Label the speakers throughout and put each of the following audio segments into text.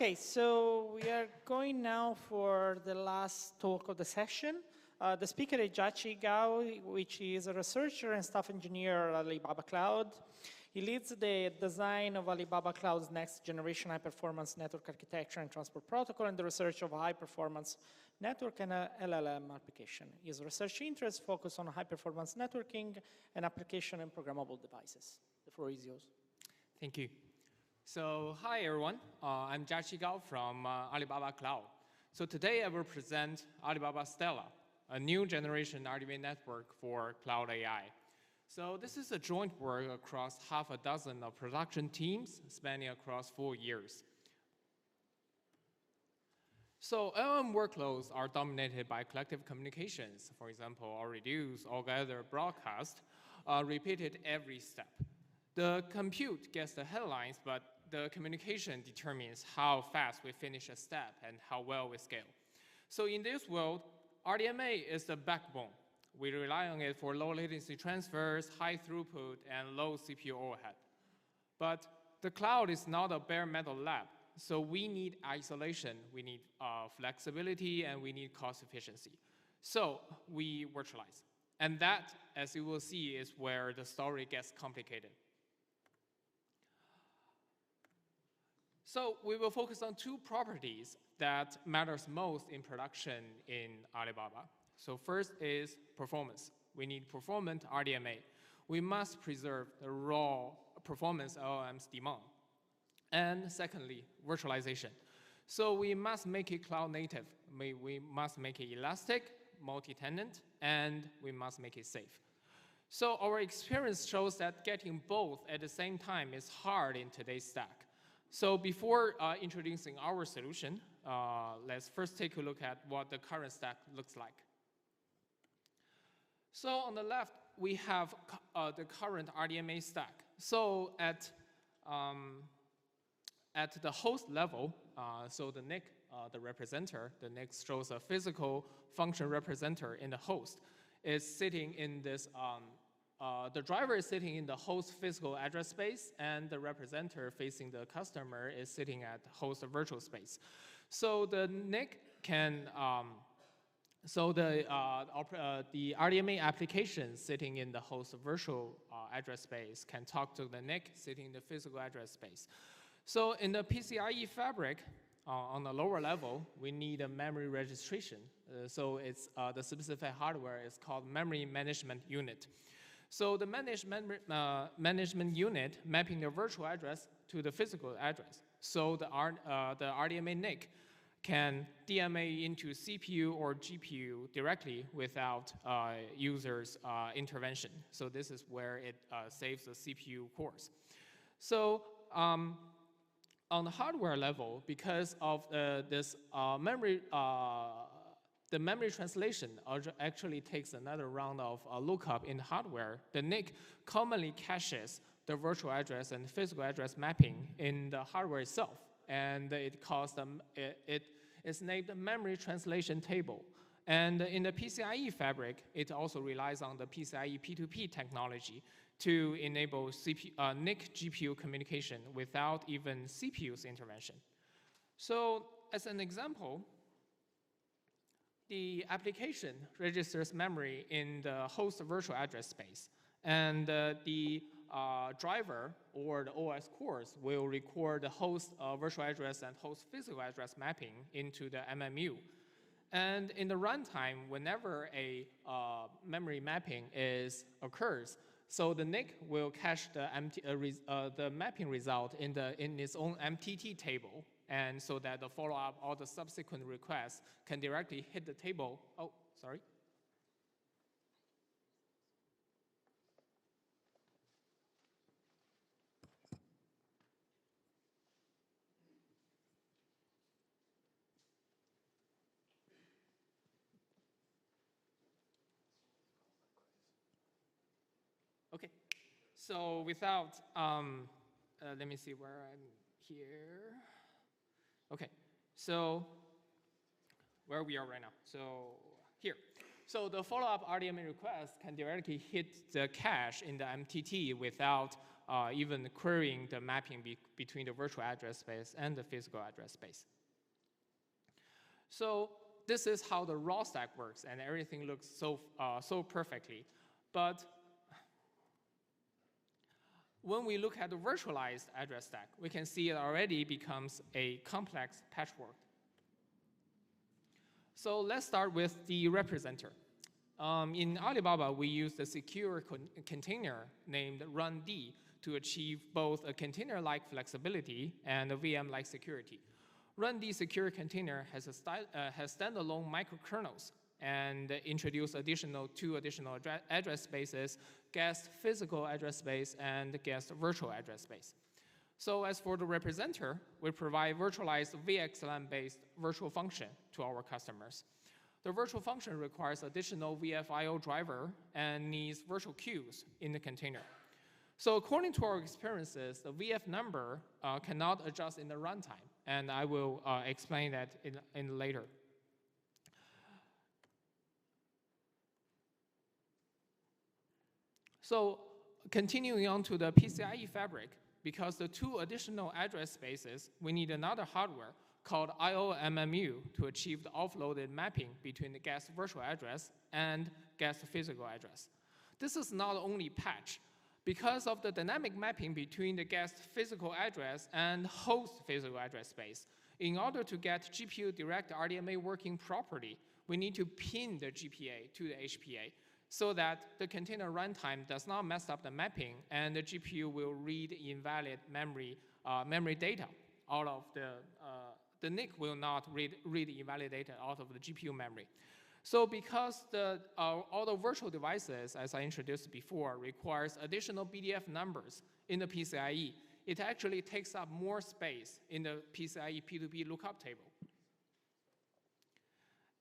Speaker 1: Okay, so we are going now for the last talk of the session. The speaker is Jiaqi Gao, which is a researcher and staff engineer at Alibaba Cloud. He leads the design of Alibaba Cloud's next generation high-performance network architecture and transport protocol and the research of high-performance network and LLM application. His research interests focus on high-performance networking and application and programmable devices. The floor is yours.
Speaker 2: Thank you. So hi, everyone. I'm Jiaqi Gao from Alibaba Cloud. So today I will present Alibaba Stella, a new generation RDMA network for cloud AI. So this is a joint work across half a dozen of production teams spanning across 4 years. So LLM workloads are dominated by collective communications, for example, or reduce or gather broadcast, repeated every step. The compute gets the headlines, but the communication determines how fast we finish a step and how well we scale. So in this world, RDMA is the backbone. We rely on it for low latency transfers, high throughput, and low CPU overhead. But the cloud is not a bare metal lab, so we need isolation, we need flexibility, and we need cost efficiency. So we virtualize. And that, as you will see, is where the story gets complicated. So we will focus on two properties that matters most in production in Alibaba. So first is performance. We need performant RDMA. We must preserve the raw performance LLM's demand. And secondly, virtualization. So we must make it cloud native. We must make it elastic, multi-tenant, and we must make it safe. So our experience shows that getting both at the same time is hard in today's stack. So before introducing our solution, let's first take a look at what the current stack looks like. So on the left, we have the current RDMA stack. So at the host level, so the NIC, the representer, the NIC shows a physical function representer in the host, is sitting in this the driver is sitting in the host physical address space, and the representer facing the customer is sitting at host virtual space. So the NIC can, the RDMA application sitting in the host virtual address space can talk to the NIC sitting in the physical address space. So in the PCIe fabric, on the lower level, we need a memory registration. So it's the specific hardware is called memory management unit. So the management unit mapping the virtual address to the physical address. So the RDMA NIC can DMA into CPU or GPU directly without user's intervention. So this is where it saves the CPU cores. So on the hardware level, because of this memory, the memory translation actually takes another round of lookup in hardware. The NIC commonly caches the virtual address and physical address mapping in the hardware itself, and it calls them. It is named memory translation table. And in the PCIe fabric, it also relies on the PCIe P2P technology to enable NIC GPU communication without even CPU's intervention. So as an example, the application registers memory in the host virtual address space, and the driver or the OS cores will record the host virtual address and host physical address mapping into the MMU. And in the runtime, whenever a memory mapping occurs, so the NIC will cache the mapping result in its own MTT table, and so that the follow-up or the subsequent requests can directly hit the table. Oh, sorry. Okay, so without, let me see where I'm here. Okay, so where we are right now. So here. So the follow-up RDMA request can directly hit the cache in the MTT without even querying the mapping between the virtual address space and the physical address space. So this is how the raw stack works, and everything looks so perfectly. But when we look at the virtualized address stack, we can see it already becomes a complex patchwork. So let's start with the representer. In Alibaba, we use the secure container named rund to achieve both a container-like flexibility and a VM-like security. Rund secure container has standalone microkernels and introduce two additional address spaces, guest physical address space and guest virtual address space. So as for the representer, we provide virtualized VXLAN-based virtual function to our customers. The virtual function requires additional VFIO driver and needs virtual queues in the container. So according to our experiences, the VF number cannot adjust in the runtime, and I will explain that in later. So continuing on to the PCIe fabric, because the two additional address spaces, we need another hardware called IOMMU to achieve the offloaded mapping between the guest virtual address and guest physical address. This is not only patch. Because of the dynamic mapping between the guest physical address and host physical address space, in order to get GPU direct RDMA working properly, we need to pin the GPA to the HPA so that the container runtime does not mess up the mapping and the GPU will read invalid memory data out of the NIC will not read invalid data out of the GPU memory. So because all the virtual devices, as I introduced before, requires additional BDF numbers in the PCIe, it actually takes up more space in the PCIe P2P lookup table.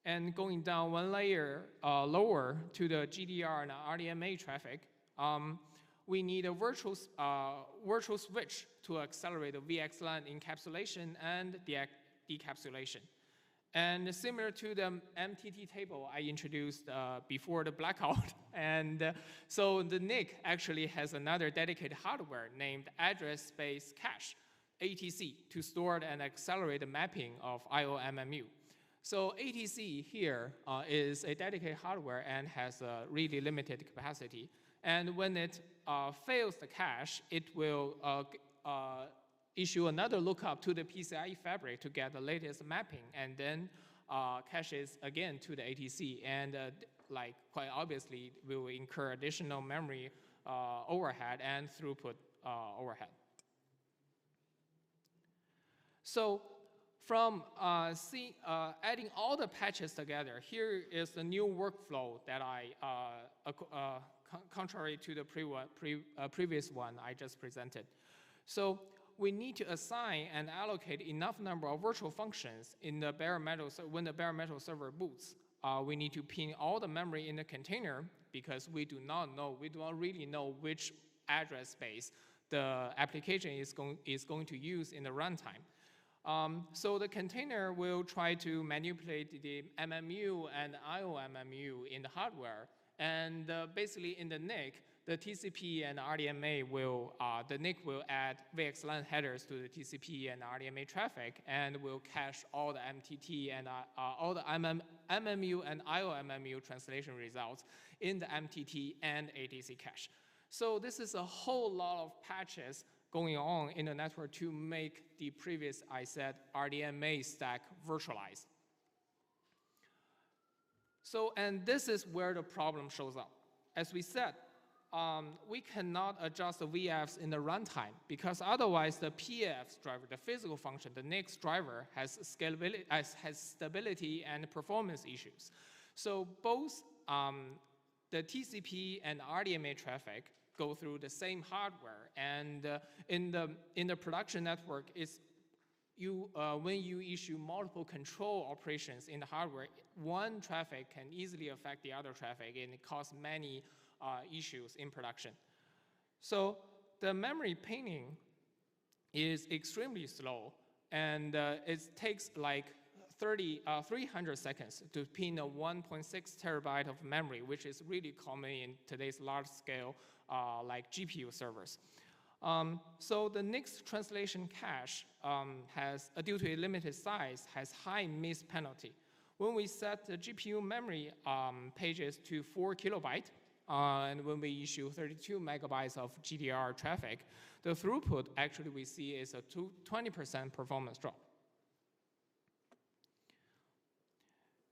Speaker 2: And going down one layer lower to the GDR and RDMA traffic, we need a virtual switch to accelerate the VXLAN encapsulation and decapsulation. And similar to the MTT table I introduced before the blackout, and so the NIC actually has another dedicated hardware named Address Space Cache, ATC, to store and accelerate the mapping of IOMMU. So ATC here is a dedicated hardware and has a really limited capacity. And when it fails the cache, it will issue another lookup to the PCIe fabric to get the latest mapping, and then caches again to the ATC. And like quite obviously, we will incur additional memory overhead and throughput overhead. So from adding all the patches together, here is the new workflow that contrary to the previous one I just presented. So we need to assign and allocate enough number of virtual functions in the bare metal. So when the bare metal server boots, we need to pin all the memory in the container because we do not really know which address space the application is going to use in the runtime. So the container will try to manipulate the MMU and IOMMU in the hardware, and basically in the NIC, the TCP and RDMA will, the NIC will add VXLAN headers to the TCP and RDMA traffic and will cache all the MTT and all the MMU and IOMMU translation results in the MTT and ATC cache. So this is a whole lot of patches going on in the network to make the previous, I said, RDMA stack virtualized. So, and this is where the problem shows up. As we said, we cannot adjust the VFs in the runtime because otherwise the PF's driver, the physical function, the NIC's driver has scalability, has stability and performance issues. So both the TCP and RDMA traffic go through the same hardware, and in the production network, when you issue multiple control operations in the hardware, one traffic can easily affect the other traffic, and it causes many issues in production. So the memory pinning is extremely slow, and it takes like 300 seconds to pin a 1.6 terabyte of memory, which is really common in today's large scale like GPU servers. So the next translation cache due to a limited size, has high miss penalty. When we set the GPU memory pages to 4 kilobyte, and when we issue 32 megabytes of GDR traffic, the throughput actually we see is a 20% performance drop.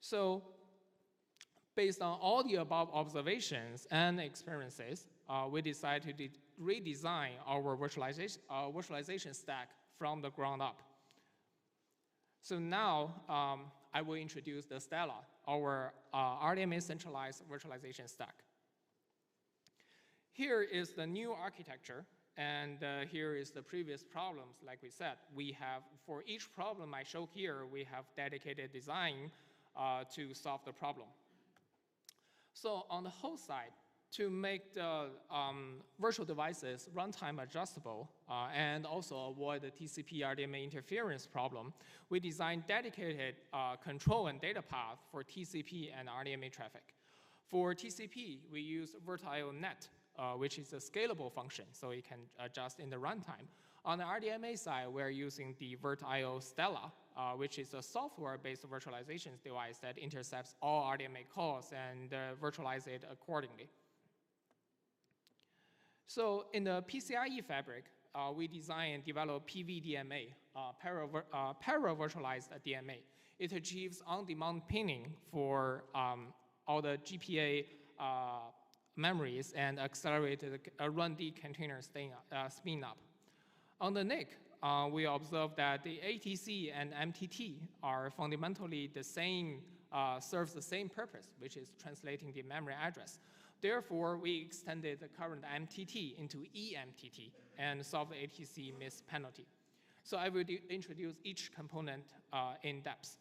Speaker 2: So based on all the above observations and experiences, we decided to redesign our virtualization stack from the ground up. So now I will introduce the Stella, our RDMA centralized virtualization stack. Here is the new architecture, and here is the previous problems. Like we said, we have, for each problem I show here, we have dedicated design to solve the problem. So on the host side, to make the virtual devices runtime adjustable and also avoid the TCP RDMA interference problem, we designed dedicated control and data path for TCP and RDMA traffic. For TCP, we use VirtIO.net, which is a scalable function, so it can adjust in the runtime. On the RDMA side, we're using the VirtIO Stella, which is a software-based virtualization device that intercepts all RDMA calls and virtualize it accordingly. So in the PCIe fabric, we design and develop PVDMA, para-virtualized DMA. It achieves on-demand pinning for all the GPA memories and accelerated run-D container spin up. On the NIC, we observe that the ATC and MTT are fundamentally the same, serves the same purpose, which is translating the memory address. Therefore, we extended the current MTT into eMTT and solve the ATC miss penalty. So I will introduce each component in depth.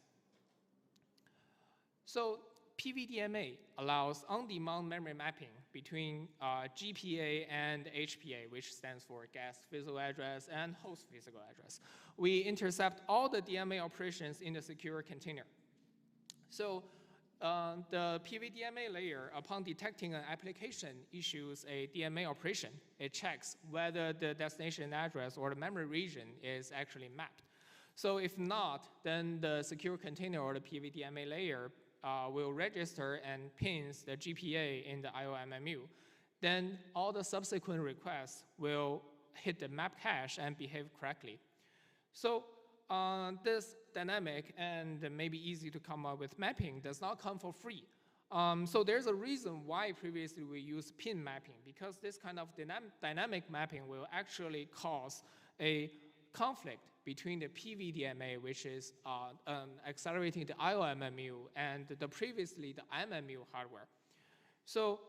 Speaker 2: So PVDMA allows on-demand memory mapping between GPA and HPA, which stands for guest physical address and host physical address. We intercept all the DMA operations in the secure container. So the PVDMA layer, upon detecting an application, issues a DMA operation. It checks whether the destination address or the memory region is actually mapped. So if not, then the secure container or the PVDMA layer will register and pins the GPA in the IOMMU. Then all the subsequent requests will hit the map cache and behave correctly. So this dynamic and maybe easy to come up with mapping does not come for free. So there's a reason why previously we used pin mapping, because this kind of dynamic mapping will actually cause a conflict between the PVDMA, which is accelerating the IOMMU, and previously the MMU hardware. So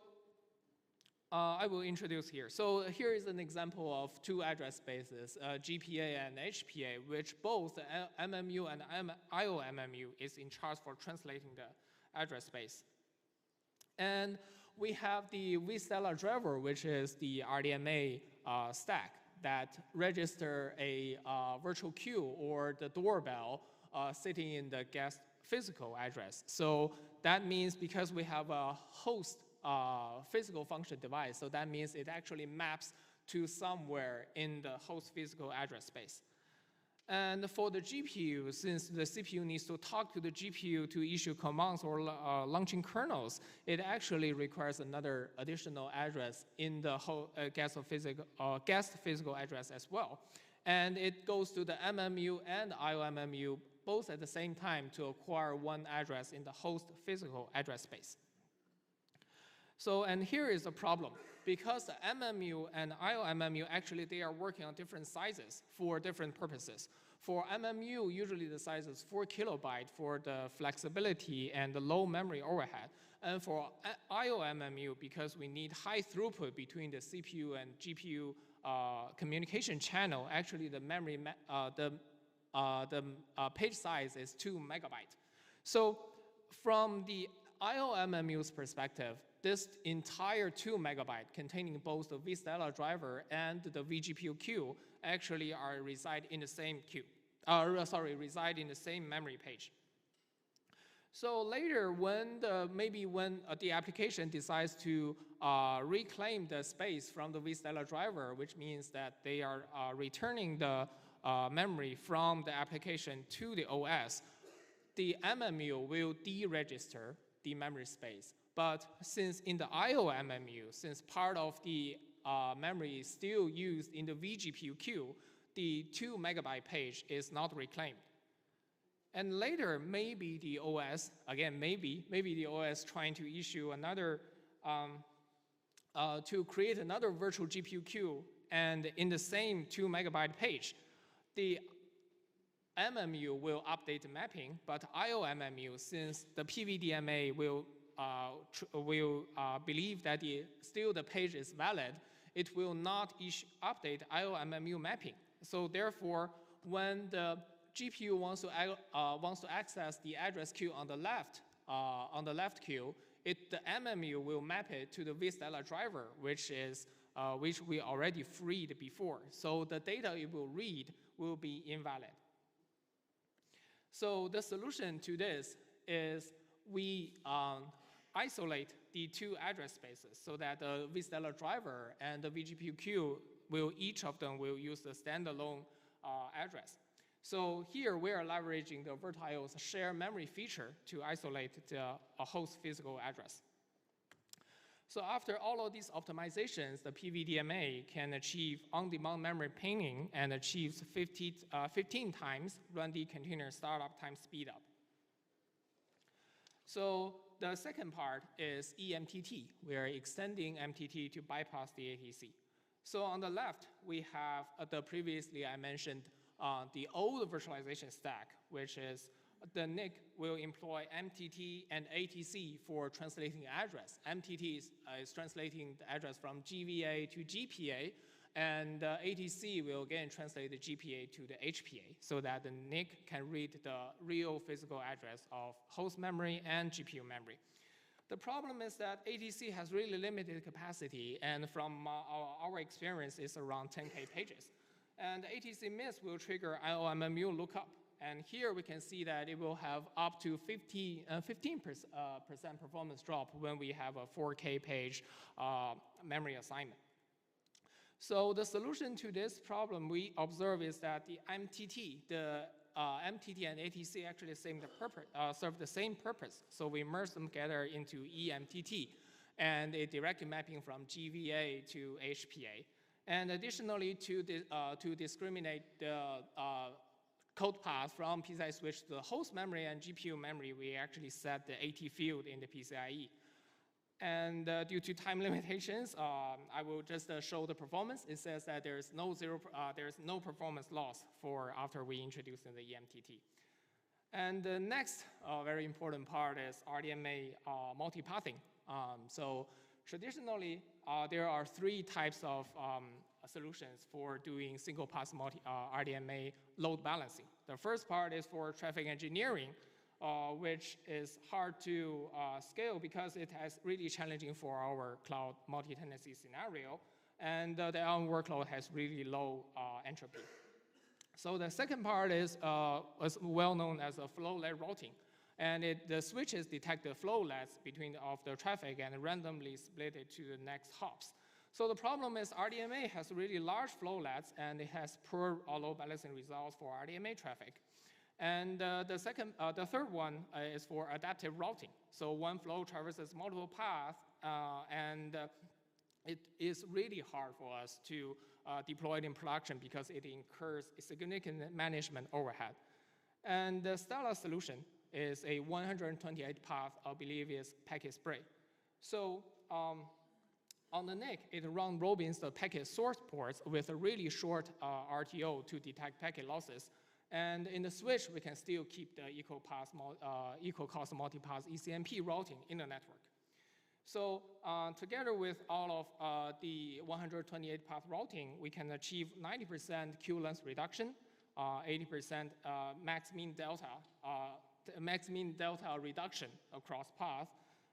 Speaker 2: I will introduce here. So here is an example of two address spaces, GPA and HPA, which both MMU and IOMMU is in charge for translating the address space. And we have the vStella driver, which is the RDMA stack that register a virtual queue or the doorbell sitting in the guest physical address. So that means because we have a host physical function device, so that means it actually maps to somewhere in the host physical address space. And for the GPU, since the CPU needs to talk to the GPU to issue commands or launching kernels, it actually requires another additional address in the whole guest physical address as well. And it goes to the MMU and IOMMU both at the same time to acquire one address in the host physical address space. So, and here is the problem. Because the MMU and IOMMU, actually, they are working on different sizes for different purposes. For MMU, usually the size is 4 kilobyte for the flexibility and the low memory overhead. And for IOMMU, because we need high throughput between the CPU and GPU communication channel, actually the memory, page size is 2 megabyte. So from the IOMMU's perspective, this entire 2 megabyte containing both the vStella driver and the vGPU queue actually reside in the same queue. Reside in the same memory page. So later, when maybe when the application decides to reclaim the space from the vSTELA driver, which means that they are returning the memory from the application to the OS, the MMU will deregister the memory space. But since in the IO MMU, since part of the memory is still used in the vGPU queue, the 2 megabyte page is not reclaimed. And later, maybe the OS, again, maybe the OS trying to issue another, to create another virtual GPU queue, and in the same 2 megabyte page, the MMU will update the mapping, but IO MMU, since the PVDMA will believe that still the page is valid, it will not update IO MMU mapping. So therefore, when the GPU wants to access the address queue on the left queue, the MMU will map it to the vSTELA driver, which we already freed before. So the data it will read will be invalid. So the solution to this is we isolate the 2 address spaces so that the vSTELA driver and the vGPU queue each of them will use the standalone address. So here we are leveraging the VirtIO's share memory feature to isolate a host physical address. So after all of these optimizations, the PVDMA can achieve on-demand memory pinning and achieves 15 times run-D container startup time speedup. So the second part is eMTT. We are extending MTT to bypass the ATC. So on the left, we have the previously I mentioned the old virtualization stack, which is the NIC will employ MTT and ATC for translating the address. MTT is translating the address from GVA to GPA, and ATC will again translate the GPA to the HPA so that the NIC can read the real physical address of host memory and GPU memory. The problem is that ATC has really limited capacity, and from our experience, it's around 10K pages. And ATC miss will trigger IOMMU lookup. And here we can see that it will have up to 15% performance drop when we have a 4K page memory assignment. So the solution to this problem we observe is that the MTT and ATC actually serve the same purpose. So we merge them together into eMTT and a direct mapping from GVA to HPA. And additionally, to discriminate the code path from PCIe switch to the host memory and GPU memory, we actually set the AT field in the PCIe. And due to time limitations, I will just show the performance. It says that there's no performance loss after we introduce the eMTT. And the next very important part is RDMA multipathing. So traditionally, there are 3 types of solutions for doing single pass RDMA load balancing. The first part is for traffic engineering, which is hard to scale because it is really challenging for our cloud multi-tenancy scenario, and the LM workload has really low entropy. So the second part is well known as a flow-led routing. And the switches detect the flowlets of the traffic and randomly split it to the next hops. So the problem is RDMA has really large flowlets and it has poor load balancing results for RDMA traffic. And the third one is for adaptive routing. So one flow traverses multiple paths, and it is really hard for us to deploy it in production because it incurs a significant management overhead. And the Stella solution is a 128 path, I believe is packet spray. So on the NIC, it round robins the packet source ports with a really short RTO to detect packet losses. And in the switch, we can still keep the equal cost multipath ECMP routing in the network. So together with all of the 128 path routing, we can achieve 90% queue length reduction, 80% max mean delta reduction across path,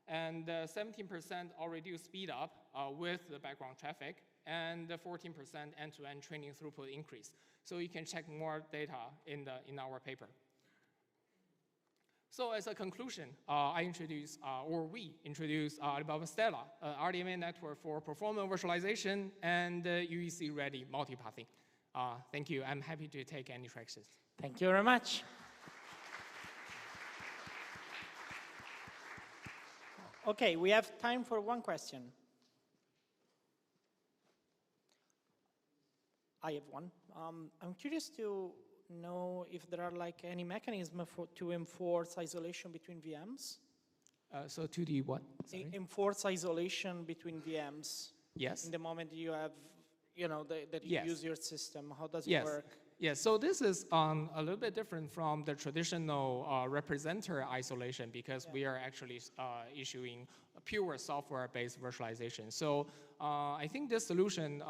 Speaker 2: and 17% or reduced speed up with the background traffic, and 14% end-to-end training throughput increase. So you can check more data in our paper. So as a conclusion, we introduce Alibaba Stella, RDMA network for performance virtualization and UEC-ready multipathing. Thank you. I'm happy to take any questions.
Speaker 1: Thank you very much. Okay, we have time for one question. I have one. I'm curious to know if there are like any mechanism to enforce isolation between VMs.
Speaker 2: So to the what? Sorry?
Speaker 1: Enforce isolation between VMs.
Speaker 2: Yes.
Speaker 1: In the moment you have, that you use your system, how does it work?
Speaker 2: Yes, so this is a little bit different from the traditional representer isolation because we are actually issuing a pure software-based virtualization. So I think this solution,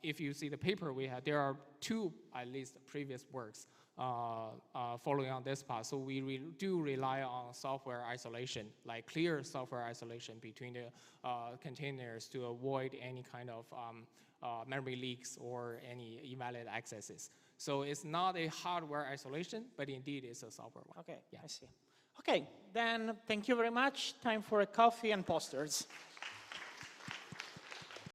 Speaker 2: if you see the paper we had, there are two, at least, previous works following on this path. So we do rely on software isolation, like clear software isolation between the containers to avoid any kind of memory leaks or any invalid accesses. So it's not a hardware isolation, but indeed it's a software one.
Speaker 1: Okay, I see. Okay, then thank you very much. Time for a coffee and posters.